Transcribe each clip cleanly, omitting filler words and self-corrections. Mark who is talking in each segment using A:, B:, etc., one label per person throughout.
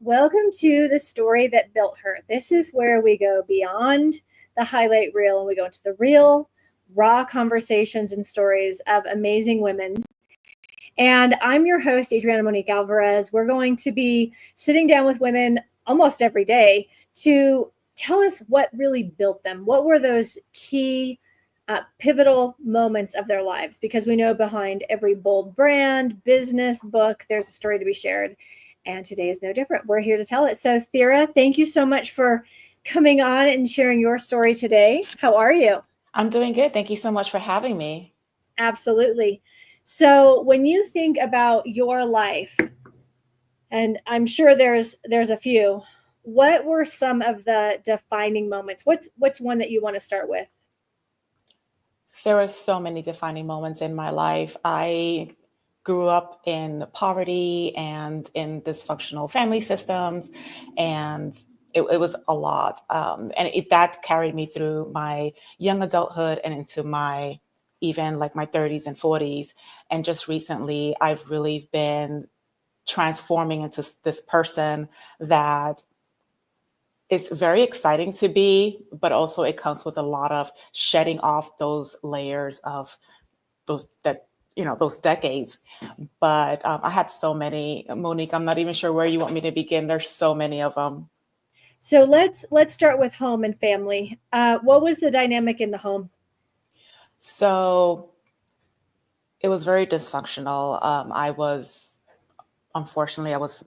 A: Welcome to the story that built her. This is where we go beyond the highlight reel and we go into the real, raw conversations and stories of amazing women. And I'm your host, Adriana Monique Alvarez. We're going to be sitting down with women almost every day to tell us what really built them. What were those key pivotal moments of their lives? Because we know behind every bold brand, business, book, there's a story to be shared. And today is no different. We're here to tell it. So, Thyra, thank you so much for coming on and sharing your story today. How are you?
B: I'm doing good. Thank you so much for having me.
A: Absolutely. So, when you think about your life, and I'm sure there's a few, what were some of the defining moments? What's one that you want to start with?
B: There were so many defining moments in my life. I grew up in poverty and in dysfunctional family systems, and it was a lot. That carried me through my young adulthood and into my even like my 30s and 40s. And just recently, I've really been transforming into this person that is very exciting to be, but also it comes with a lot of shedding off those layers of those decades. But I had so many, Monique. I'm not even sure where you want me to begin. There's so many of them.
A: So let's start with home and family. What was the dynamic in the home?
B: So it was very dysfunctional. Unfortunately, I was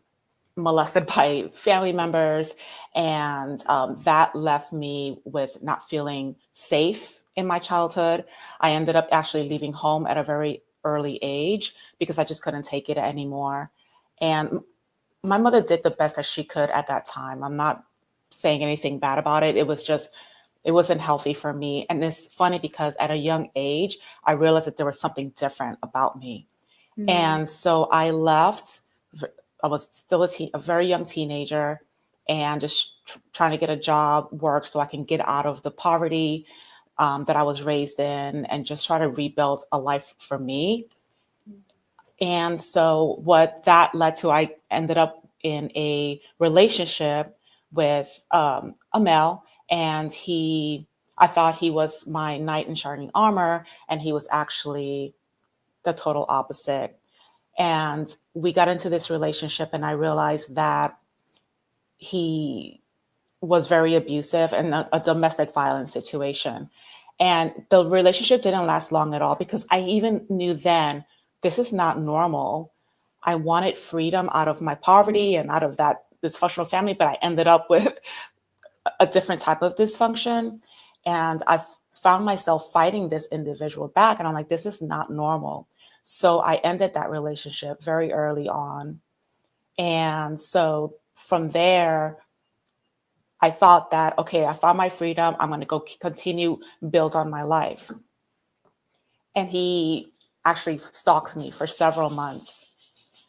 B: molested by family members, and that left me with not feeling safe in my childhood. I ended up actually leaving home at a very early age because I just couldn't take it anymore. And my mother did the best that she could at that time. I'm not saying anything bad about it. It wasn't healthy for me. And it's funny because at a young age, I realized that there was something different about me. And so I left. I was still a very young teenager, and just trying to get a job, work, so I can get out of the poverty that I was raised in, and just try to rebuild a life for me. And so what that led to, I ended up in a relationship with a male, and I thought he was my knight in shining armor, and he was actually the total opposite. And we got into this relationship, and I realized that he was very abusive and a domestic violence situation. And the relationship didn't last long at all because I even knew then this is not normal. I wanted freedom out of my poverty and out of that dysfunctional family, but I ended up with a different type of dysfunction. And I found myself fighting this individual back. And I'm like, this is not normal. So I ended that relationship very early on. And so from there, I thought that, okay, I found my freedom. I'm going to go continue build on my life. And he actually stalked me for several months.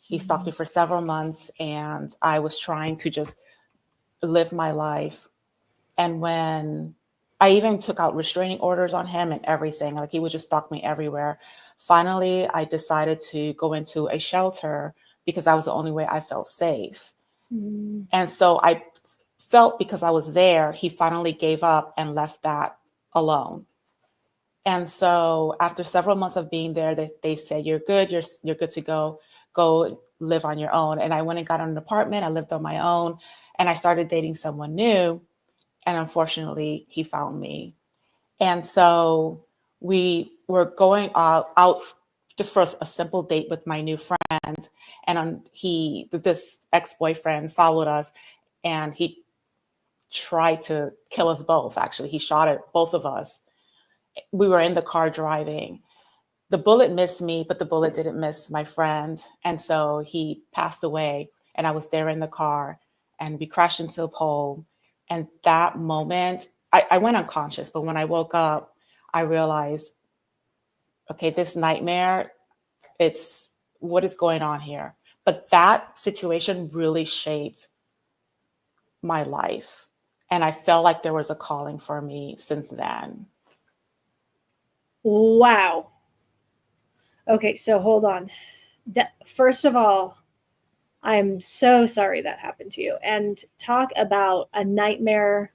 B: He stalked me for several months, and I was trying to just live my life. And when I even took out restraining orders on him and everything, like he would just stalk me everywhere. Finally, I decided to go into a shelter because that was the only way I felt safe. And so I felt because I was there, he finally gave up and left that alone. And so after several months of being there, they said, you're good. You're good to go live on your own. And I went and got an apartment. I lived on my own, and I started dating someone new. And unfortunately, he found me. And so we were going out just for a simple date with my new friend. And this ex-boyfriend followed us, and he tried to kill us both. Actually, he shot at both of us. We were in the car driving. The bullet missed me, but the bullet didn't miss my friend. And so he passed away, and I was there in the car, and we crashed into a pole. And that moment, I went unconscious, but when I woke up, I realized, okay, this nightmare, it's what is going on here. But that situation really shaped my life. And I felt like there was a calling for me since then.
A: Wow. Okay, so hold on. First of all, I'm so sorry that happened to you. And talk about a nightmare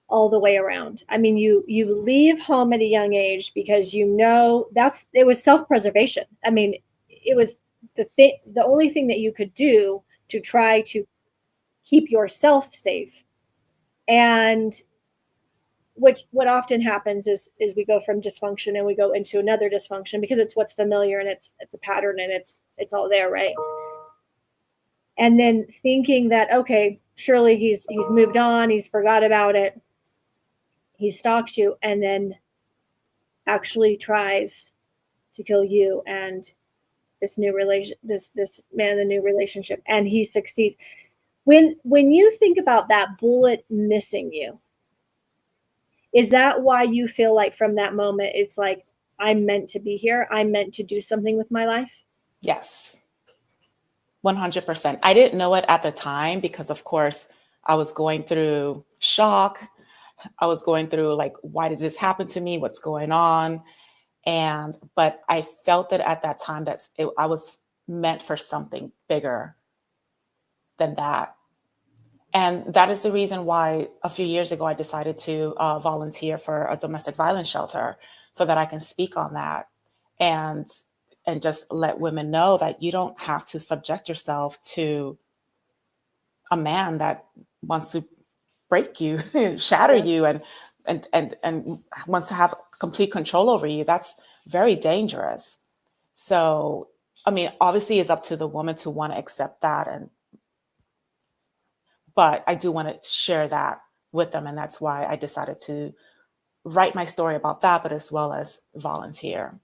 A: all the way around. I mean, you leave home at a young age because it was self-preservation. I mean, it was the only thing that you could do to try to keep yourself safe. And what often happens is we go from dysfunction and we go into another dysfunction because it's what's familiar and it's a pattern and it's all there, right? And then thinking that, okay, surely he's moved on, he's forgot about it, he stalks you, and then actually tries to kill you and this man in the new relationship, and he succeeds. When you think about that bullet missing you, is that why you feel like from that moment it's like, I'm meant to be here, I'm meant to do something with my life?
B: Yes, 100%. I didn't know it at the time because, of course, I was going through shock. I was going through like, why did this happen to me? What's going on? But I felt it at that time that I was meant for something bigger than that. And that is the reason why a few years ago I decided to volunteer for a domestic violence shelter so that I can speak on that and just let women know that you don't have to subject yourself to a man that wants to break you, shatter you, and wants to have complete control over you. That's very dangerous. So, I mean, obviously it's up to the woman to want to accept that, but I do want to share that with them. And that's why I decided to write my story about that, but as well as volunteer.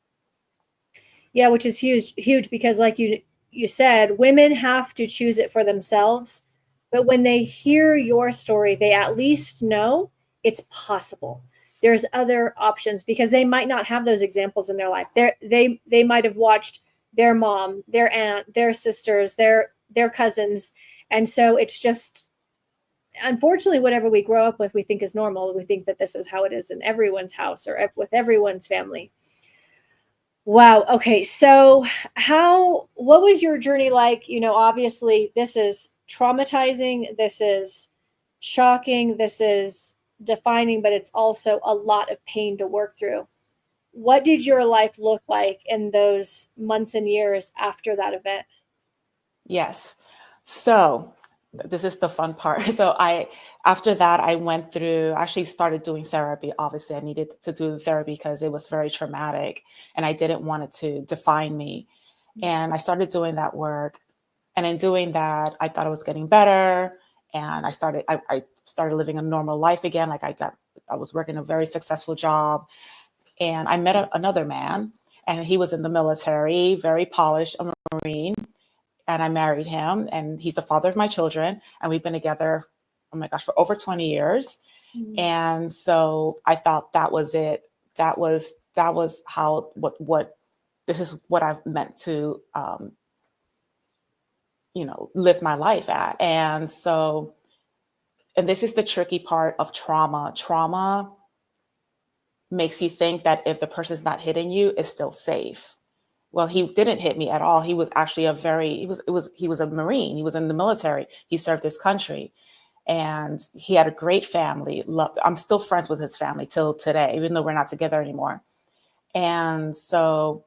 A: Yeah, which is huge because like you said, women have to choose it for themselves. But when they hear your story, they at least know it's possible. There's other options because they might not have those examples in their life. They might have watched their mom, their aunt, their sisters, their cousins. And so it's just, unfortunately, whatever we grow up with, we think is normal. We think that this is how it is in everyone's house or with everyone's family. Wow. Okay. So what was your journey like? You know, obviously this is traumatizing. This is shocking. This is defining, but it's also a lot of pain to work through. What did your life look like in those months and years after that event?
B: Yes. So this is the fun part. So after that, I went through, actually started doing therapy. Obviously, I needed to do the therapy because it was very traumatic and I didn't want it to define me. And I started doing that work. And in doing that, I thought I was getting better. And I started living a normal life again. Like I was working a very successful job. And I met another man, and he was in the military, very polished, a Marine. And I married him, and he's the father of my children. And we've been together, oh my gosh, for over 20 years. Mm-hmm. And so I thought that was it. That was how, this is what I've meant to, live my life at. And so, and this is the tricky part of trauma. Trauma makes you think that if the person's not hitting you, it's still safe. Well, he didn't hit me at all. He was actually he was a Marine. He was in the military. He served his country, and he had a great family. I'm still friends with his family till today, even though we're not together anymore. And so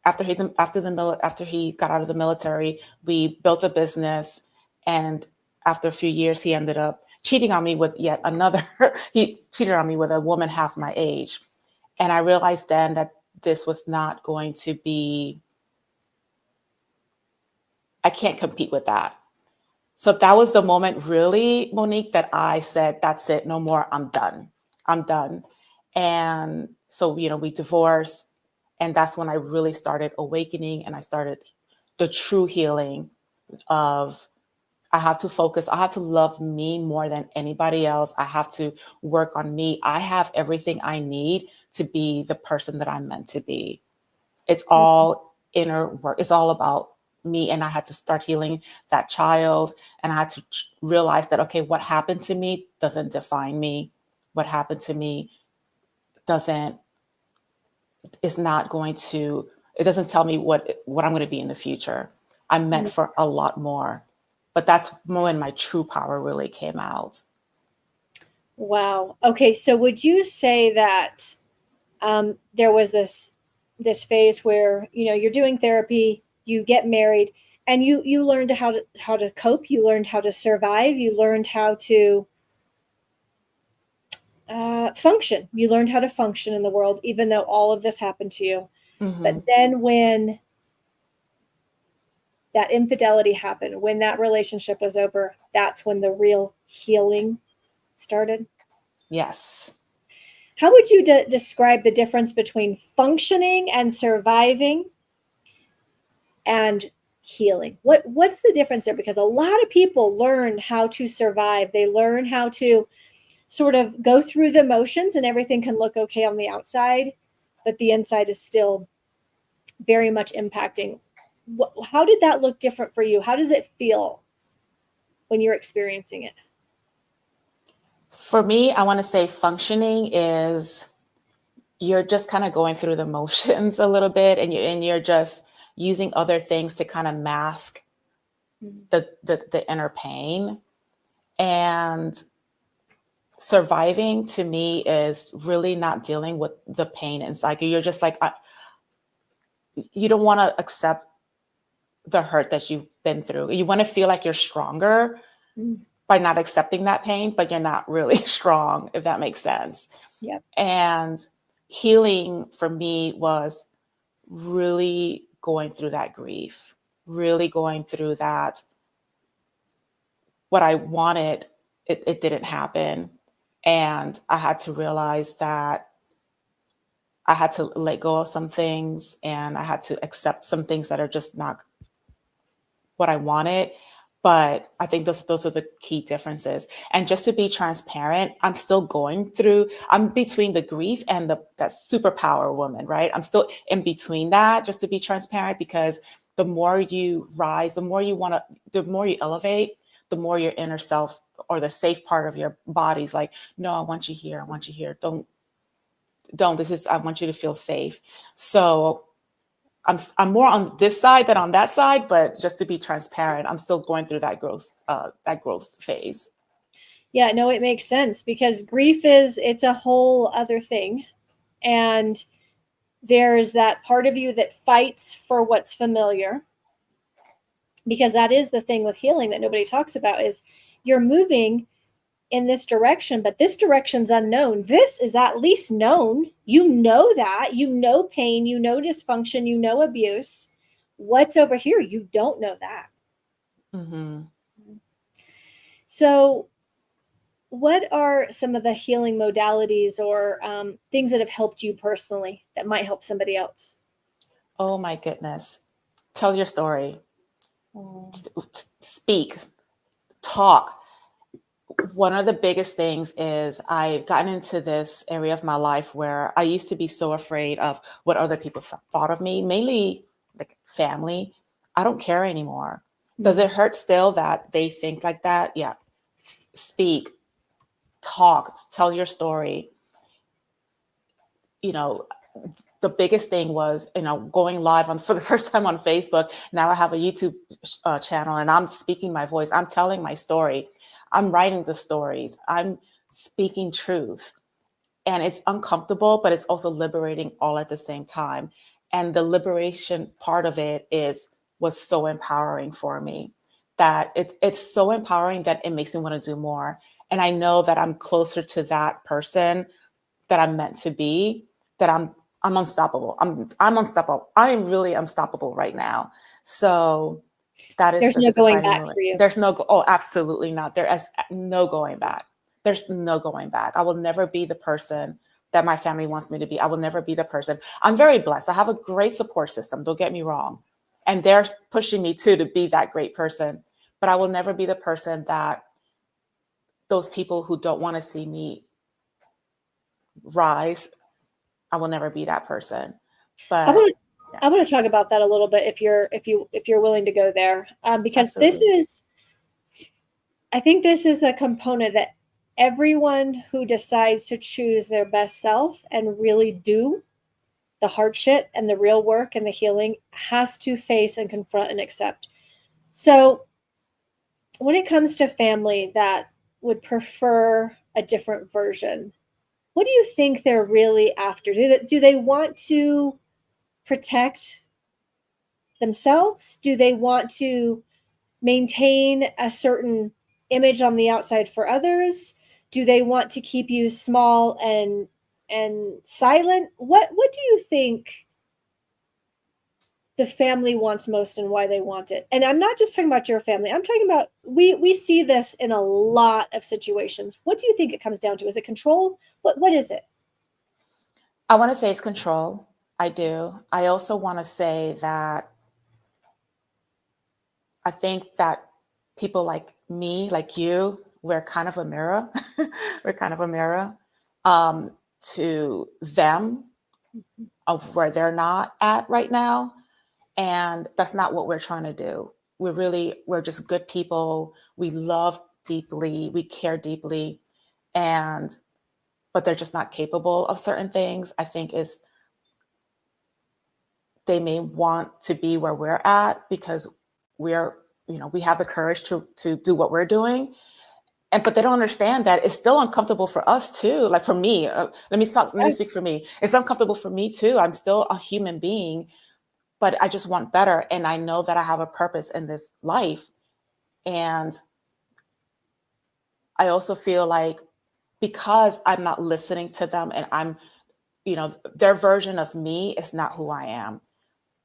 B: after he got out of the military, we built a business, and after a few years, he ended up cheating on me with yet another. He cheated on me with a woman half my age, and I realized then that this was not going to be, I can't compete with that. So that was the moment really, Monique, that I said, that's it, no more, I'm done. And so, we divorced, and that's when I really started awakening, and I started the true healing of, I have to focus. I have to love me more than anybody else. I have to work on me. I have everything I need to be the person that I'm meant to be. It's all inner work. It's all about me. And I had to start healing that child. And I had to realize that, okay, what happened to me doesn't define me. What happened to me it's It doesn't tell me what I'm going to be in the future. I'm meant for a lot more. But that's when my true power really came out.
A: Wow. Okay, so would you say that there was this phase where, you know, you're doing therapy, you get married, and you learned how to cope, you learned how to survive, you learned how to function, you learned how to function in the world, even though all of this happened to you. But then when that infidelity happened, when that relationship was over, that's when the real healing started.
B: Yes.
A: How would you describe the difference between functioning and surviving and healing? What's the difference there? Because a lot of people learn how to survive. They learn how to sort of go through the motions and everything can look okay on the outside, but the inside is still very much impacting. How did that look different for you? How does it feel when you're experiencing it?
B: For me, I want to say functioning is you're just kind of going through the motions a little bit, and you're just using other things to kind of mask the inner pain. And surviving to me is really not dealing with the pain inside. You're just like, you don't want to accept the hurt that you've been through. You want to feel like you're stronger by not accepting that pain, but you're not really strong, if that makes sense.
A: Yep.
B: And healing for me was really going through that grief, really going through that. What I wanted, it didn't happen. And I had to realize that I had to let go of some things, and I had to accept some things that are just not what I wanted. But I think those are the key differences. And just to be transparent, I'm still going through, I'm between the grief and that superpower woman, right? I'm still in between that, just to be transparent, because the more you rise, the more you elevate, the more your inner self or the safe part of your body's like, no, I want you here. I want you here. Don't, I want you to feel safe. So I'm more on this side than on that side, but just to be transparent, I'm still going through that growth phase.
A: Yeah, no, it makes sense, because grief it's a whole other thing. And there's that part of you that fights for what's familiar, because that is the thing with healing that nobody talks about, is you're moving in this direction, but this direction's unknown. This is at least known. You know that. You know pain, you know dysfunction, you know abuse. What's over here? You don't know that.
B: Mm-hmm.
A: So what are some of the healing modalities or things that have helped you personally that might help somebody else?
B: Oh my goodness. Tell your story. Speak. Talk. One of the biggest things is I've gotten into this area of my life where I used to be so afraid of what other people thought of me, mainly like family. I don't care anymore. Does it hurt still that they think like that? Yeah. Speak, talk, tell your story. You know, the biggest thing was, going live for the first time on Facebook. Now I have a YouTube channel, and I'm speaking my voice. I'm telling my story. I'm writing the stories. I'm speaking truth. And it's uncomfortable, but it's also liberating all at the same time. And the liberation part of it was so empowering for me, that it's so empowering that it makes me want to do more. And I know that I'm closer to that person that I'm meant to be, that I'm unstoppable. I'm unstoppable. I am really unstoppable right now. So that is
A: There's no going back for you.
B: There's absolutely not. There is no going back. There's no going back. I will never be the person that my family wants me to be. I will never be the person. I'm very blessed. I have a great support system. Don't get me wrong. And they're pushing me to be that great person. But I will never be the person that those people who don't want to see me rise, I will never be that person. But
A: I want to talk about that a little bit, if you're willing to go there, because
B: absolutely.
A: I think this is a component that everyone who decides to choose their best self and really do the hardship and the real work and the healing has to face and confront and accept. So when it comes to family that would prefer a different version, what do you think they're really after? Do they want to protect themselves? Do they want to maintain a certain image on the outside for others? Do they want to keep you small and silent? What do you think the family wants most and why they want it? And I'm not just talking about your family. I'm talking about we see this in a lot of situations. What do you think it comes down to? Is it control? What is it?
B: I want to say it's control. I do. I also want to say that I think that people like me, like you, we're kind of a mirror. We're kind of a mirror to them of where they're not at right now. And that's not what we're trying to do. We're just good people. We love deeply. We care deeply. But they're just not capable of certain things. I think they may want to be where we're at because we have the courage to do what we're doing. But they don't understand that it's still uncomfortable for us too. Like for me, let me speak for me. It's uncomfortable for me too. I'm still a human being, but I just want better. And I know that I have a purpose in this life. And I also feel like because I'm not listening to them and their version of me is not who I am.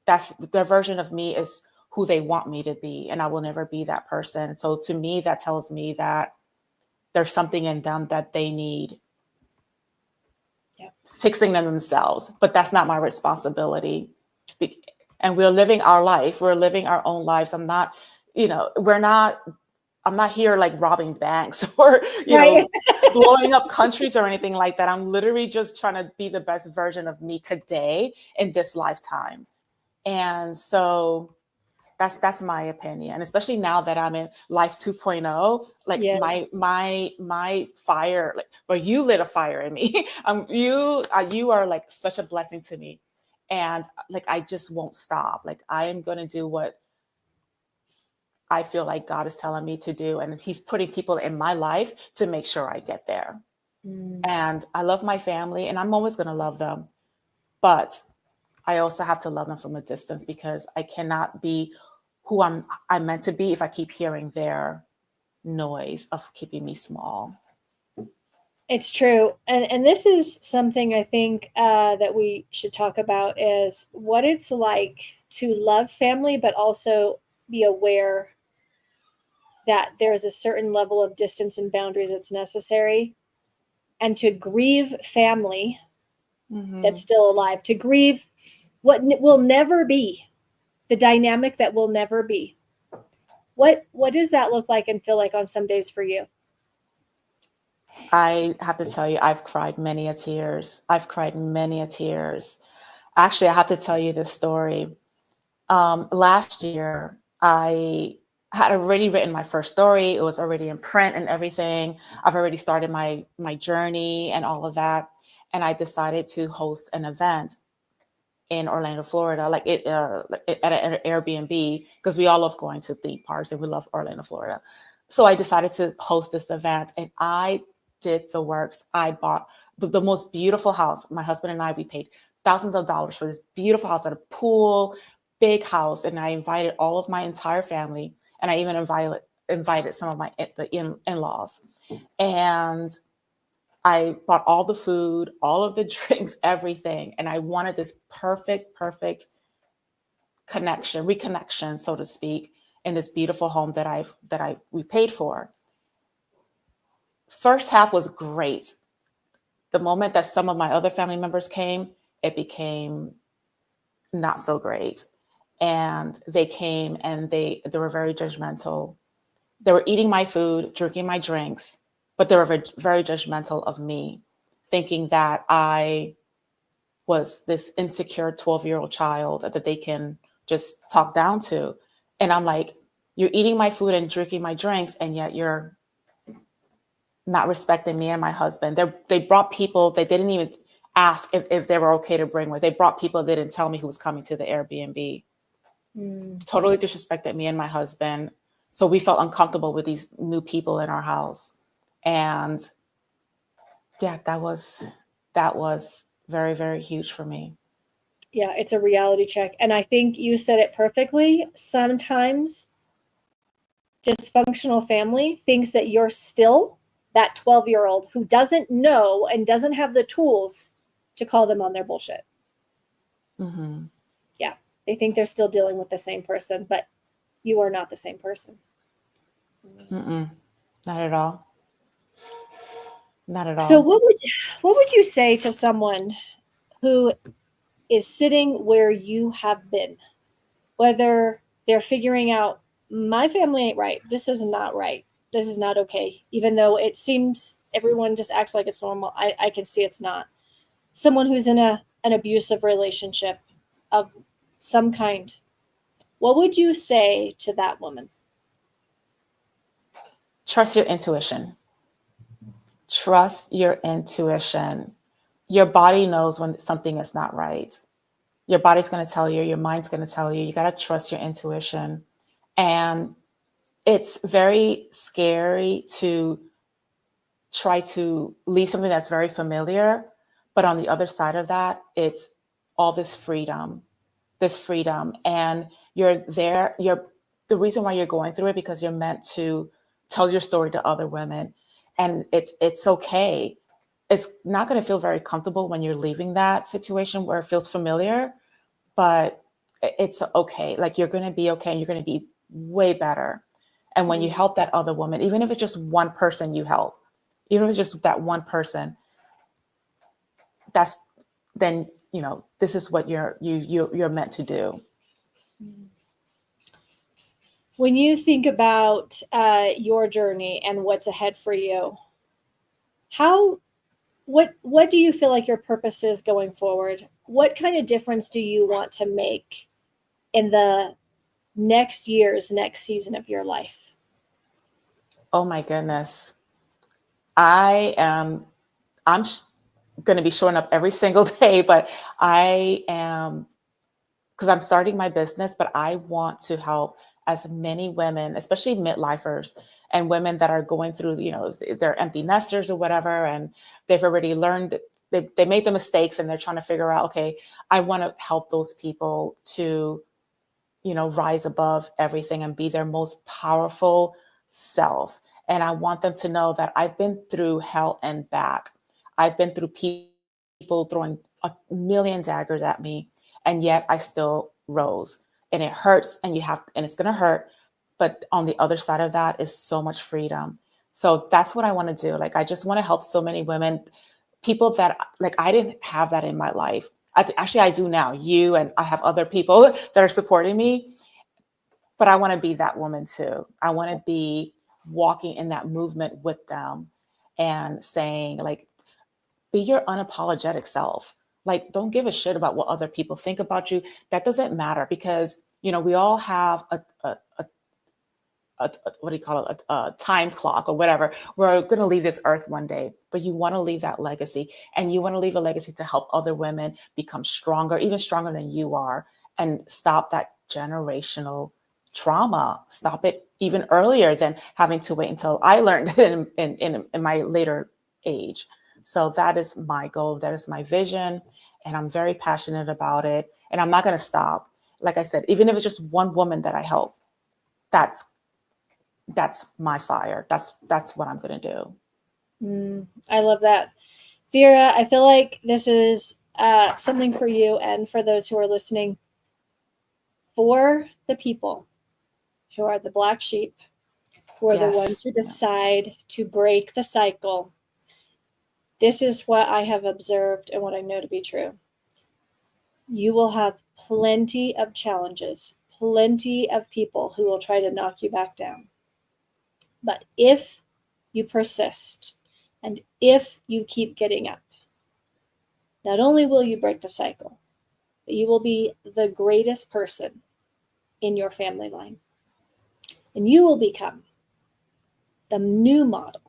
B: That's their version of me is who they want me to be. And I will never be that person. So to me, that tells me that there's something in them that they need fixing them themselves, but that's not my responsibility. And we're living our life. We're living our own lives. I'm not here like robbing banks or, blowing up countries or anything like that. I'm literally just trying to be the best version of me today in this lifetime. And so that's my opinion, especially now that I'm in life 2.0. Like
A: yes.
B: my fire, like, well, you lit a fire in me. You are like such a blessing to me, and like I just won't stop. Like I am going to do what I feel like God is telling me to do, and He's putting people in my life to make sure I get there. And I love my family, and I'm always going to love them, but I also have to love them from a distance because I cannot be who I'm meant to be if I keep hearing their noise of keeping me small.
A: It's true. And this is something I think that we should talk about is what it's like to love family, but also be aware that there is a certain level of distance and boundaries that's necessary. And to grieve family that's still alive, to grieve what will never be, the dynamic that will never be. What does that look like and feel like on some days for you?
B: I have to tell you, I've cried many a tears. Actually, I have to tell you this story. Last year, I had already written my first story. It was already in print and everything. I've already started my journey and all of that. And I decided to host an event in Orlando, Florida, like at an Airbnb, because we all love going to theme parks and we love Orlando, Florida. So I decided to host this event, and I did the works. I bought the most beautiful house. My husband and I, we paid thousands of dollars for this beautiful house at a pool, big house. And I invited all of my entire family. And I even invited some of the in-laws. And I bought all the food, all of the drinks, everything. And I wanted this perfect reconnection, so to speak, in this beautiful home that we paid for. First half was great. The moment that some of my other family members came, it became not so great. And they came and they were very judgmental. They were eating my food, drinking my drinks, but they were very, very judgmental of me, thinking that I was this insecure 12-year-old child that they can just talk down to. And I'm like, you're eating my food and drinking my drinks, and yet you're not respecting me and my husband. They brought people. They didn't even ask if they were okay to bring with. They brought people, they didn't tell me who was coming to the Airbnb. Totally disrespected me and my husband. So we felt uncomfortable with these new people in our house. And yeah, that was very, very huge for me.
A: Yeah, it's a reality check. And I think you said it perfectly. Sometimes dysfunctional family thinks that you're still that 12-year-old who doesn't know and doesn't have the tools to call them on their bullshit.
B: Mm-hmm.
A: Yeah, they think they're still dealing with the same person, but you are not the same person.
B: Mm-mm. Not at all. Not at all.
A: So what would you say to someone who is sitting where you have been, whether they're figuring out my family ain't right, this is not right, this is not okay, even though it seems everyone just acts like it's normal. I can see it's not. Someone who's in an abusive relationship of some kind, what would you say to that woman?
B: Trust your intuition. Trust your intuition. Your body knows when something is not right. Your body's going to tell you, your mind's going to tell you. You got to trust your intuition. And it's very scary to try to leave something that's very familiar. But on the other side of that, it's all this freedom. And you're there. The reason why you're going through it, because you're meant to tell your story to other women. And it's okay. It's not going to feel very comfortable when you're leaving that situation where it feels familiar, but it's okay. Like, you're going to be okay, and you're going to be way better. And when you help that other woman, even if it's just one person you help, even if it's just that one person, then this is what you're meant to do.
A: When you think about your journey and what's ahead for you, what do you feel like your purpose is going forward? What kind of difference do you want to make in the next season of your life?
B: Oh my goodness. I'm going to be showing up every single day, but because I'm starting my business, but I want to help as many women, especially midlifers and women that are going through, they're empty nesters or whatever, and they've already learned, they made the mistakes, and they're trying to figure out, okay, I want to help those people to, rise above everything and be their most powerful self. And I want them to know that I've been through hell and back. I've been through people throwing a million daggers at me, and yet I still rose. And it hurts, and it's going to hurt. But on the other side of that is so much freedom. So that's what I want to do. Like, I just want to help so many women, people that, like, I didn't have that in my life. Actually, I do now. You and I have other people that are supporting me, but I want to be that woman too. I want to be walking in that movement with them and saying, like, be your unapologetic self. Like, don't give a shit about what other people think about you. That doesn't matter, because, we all have a what do you call it? A time clock or whatever. We're going to leave this earth one day, but you want to leave that legacy, and you want to leave a legacy to help other women become stronger, even stronger than you are, and stop that generational trauma. Stop it even earlier than having to wait until I learned it in my later age. So that is my goal. That is my vision. And I'm very passionate about it. And I'm not going to stop. Like I said, even if it's just one woman that I help, that's my fire. That's what I'm going to do.
A: I love that. Thyra, I feel like this is something for you and for those who are listening. For the people who are the black sheep, who are the ones who decide to break the cycle, this is what I have observed and what I know to be true. You will have plenty of challenges, plenty of people who will try to knock you back down. But if you persist, and if you keep getting up, not only will you break the cycle, but you will be the greatest person in your family line. And you will become the new model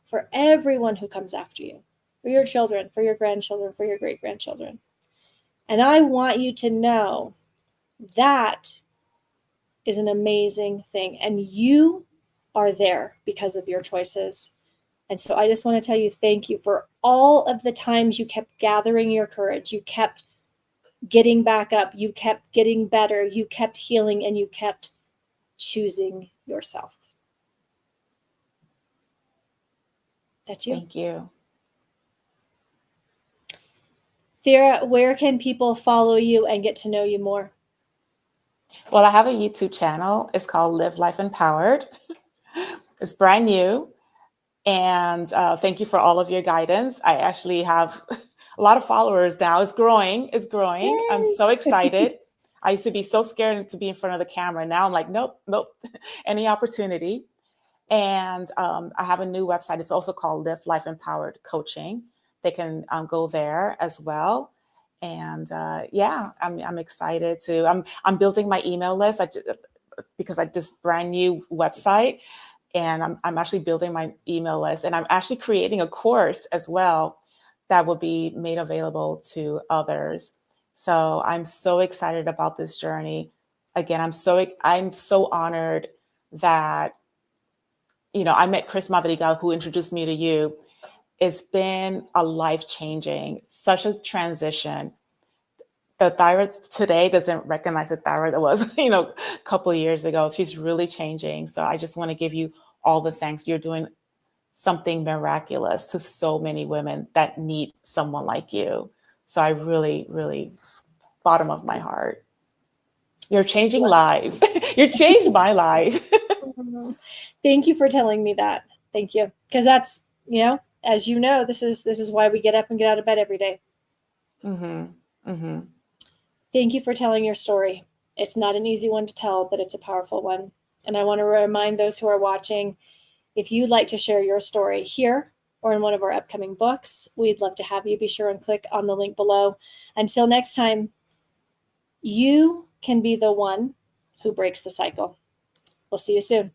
A: for everyone who comes after you. for your children, for your grandchildren, for your great-grandchildren. And I want you to know that is an amazing thing. And you are there because of your choices. And so I just want to tell you thank you for all of the times you kept gathering your courage. You kept getting back up. You kept getting better. You kept healing, and you kept choosing yourself. That's you.
B: Thank you.
A: Thyra, where can people follow you and get to know you more?
B: Well, I have a YouTube channel. It's called Live Life Empowered. It's brand new. And thank you for all of your guidance. I actually have a lot of followers now. It's growing. It's growing.
A: Yay!
B: I'm so excited. I used to be so scared to be in front of the camera. Now I'm like, nope, any opportunity. And I have a new website. It's also called Live Life Empowered Coaching. They can go there as well. And I'm excited to. I'm building my email list because I this brand new website, and I'm actually building my email list, and I'm actually creating a course as well that will be made available to others. So I'm so excited about this journey. Again, I'm so honored that I met Chris Madrigal, who introduced me to you. It's been a life-changing, such a transition. The Thyra today doesn't recognize the Thyra that was, a couple of years ago. She's really changing. So I just want to give you all the thanks. You're doing something miraculous to so many women that need someone like you. So I really, really, bottom of my heart, you're changing lives. You're changed my life.
A: Thank you for telling me that. Thank you. Because that's, as you know, this is why we get up and get out of bed every day.
B: Mm-hmm. Mm-hmm.
A: Thank you for telling your story. It's not an easy one to tell, but it's a powerful one. And I want to remind those who are watching, if you'd like to share your story here or in one of our upcoming books, we'd love to have you. Be sure and click on the link below. Until next time, you can be the one who breaks the cycle. We'll see you soon.